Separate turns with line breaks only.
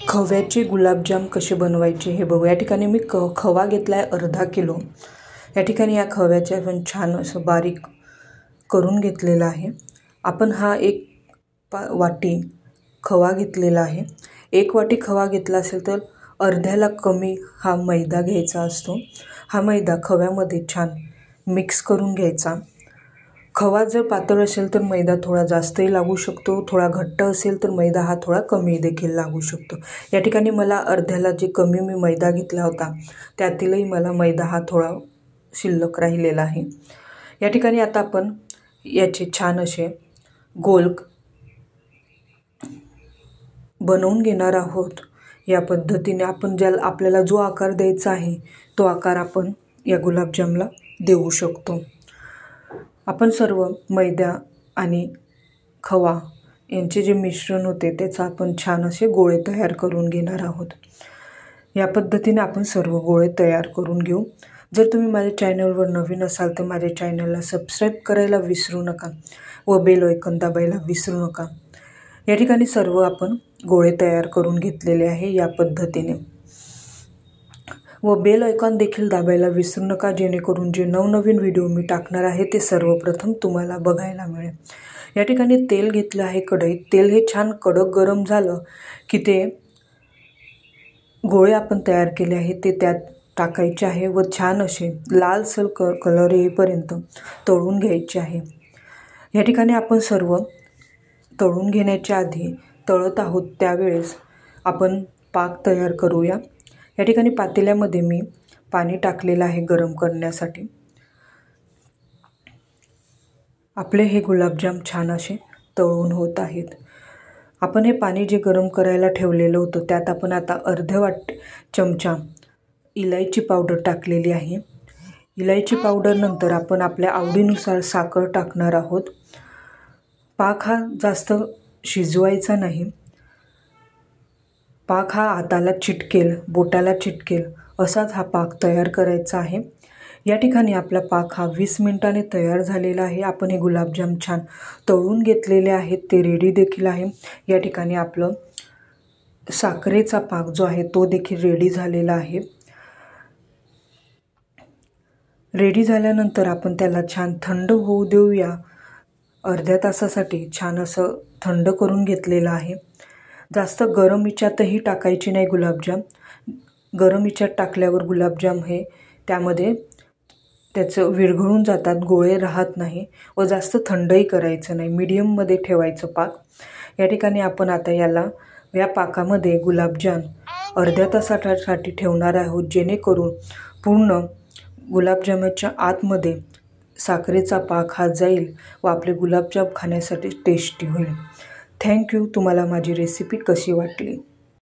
खव्याचे गुलाबजाम कसे बनवायचे हे बघू। या ठिकाणी मी खवा घेतला आहे अर्धा किलो। या ठिकाणी या खव्याचे आपण छान असं बारीक करून घेतलेला आहे। आपण हा एक वाटी खवा घेतलेला आहे। एक वाटी खवा घेतला असेल तर अर्ध्याला कमी हा मैदा घ्यायचा असतो। हा मैदा खव्यामध्ये छान मिक्स करून घ्यायचा। खवा जर पातळ असेल तर मैदा थोडा जास्तही लागू शकतो, थोडा घट्ट असेल तर मैदा हा थोडा कमी देखील लागू शकतो। या ठिकाणी मला अर्ध्याला जे कमी मी मैदा घेतला होता त्यातीलही मला मैदा हा थोडा शिल्लक राहिलेला आहे। या ठिकाणी आता आपण याचे छान असे गोल बनवून घेणार आहोत। या पद्धतीने आपण आपल्याला जो आकार द्यायचा आहे तो आकार आपण या गुलाबजामला देऊ शकतो। आपण सर्व मैदा आणि खवा यांचे जे मिश्रण होते त्याचा आपण छान असे गोळे तयार करून घेणार आहोत। या पद्धतीने आपण सर्व गोळे तयार करून घेऊ। जर तुम्ही माझ्या चॅनलवर नवीन असाल तर माझ्या चॅनलला सबस्क्राईब करायला विसरू नका व बेल आयकॉन दाबायला विसरू नका। या ठिकाणी सर्व आपण गोळे तयार करून घेतलेले आहे या पद्धतीने, व बेल आयकॉन देखील दाबायला विसरू नका जेणेकरून जे नवनवीन व्हिडिओ मी टाकणार आहे ते सर्वप्रथम तुम्हाला बघायला मिळेल। या ठिकाणी तेल घेतलं आहे कढईत। तेल हे छान कडक गरम झालं की ते गोळे आपण तयार केले आहे ते त्यात टाकायचे आहे व छान असे लालसर कलर येईपर्यंत तळून घ्यायचे आहे। या ठिकाणी आपण सर्व तळून घेण्याच्या आधी तळत आहोत त्यावेळेस आपण पाक तयार करूया। या ठिकाणी पातेल्यामध्ये मी पाणी टाकलेलं आहे गरम करण्यासाठी। आपले हे गुलाबजाम छान असे तळून होत आहेत। आपण हे पाणी जे गरम करायला ठेवलेलं होतं त्यात आपण आता अर्धा चमचा इलायची पावडर टाकलेली आहे। इलायची पावडर नंतर आपण आपल्या आवडीनुसार साखर टाकणार आहोत। पाक हा जास्त शिजवायचा नाही। पाक हा हाताला चिटकेल, बोटाला चिटकेल असाच हा पाक तयार करायचा आहे। या ठिकाणी आपला पाक हा 20 मिनिटांनी तयार झालेला आहे। आपण हे गुलाबजाम छान तळून घेतलेले आहेत, ते रेडी देखील आहे। या ठिकाणी आपलं साखरेचा पाक जो आहे तो देखील रेडी झालेला आहे। रेडी झाल्यानंतर आपण त्याला छान थंड होऊ देऊया। अर्ध्या तासासाठी छान असं थंड करून घेतलेलं आहे। जास्त गरम हिच्यातही टाकायची नाही गुलाबजाम। गरम हिच्यात टाकल्यावर गुलाबजाम हे त्यामध्ये त्याचं विरघळून जातात, गोळे राहत नाही व जास्त थंडही करायचं नाही, मीडियममध्ये ठेवायचं पाक। या ठिकाणी आपण आता या पाकामध्ये गुलाबजाम अर्ध्या तासासाठी ठेवणार आहोत जेणेकरून पूर्ण गुलाबजामाच्या आतमध्ये साखरेचा पाक हा जाईल व आपले गुलाबजाम खाण्यासाठी टेस्टी होईल। थँक्यू। तुम्हाला माझी रेसिपी कशी वाटली?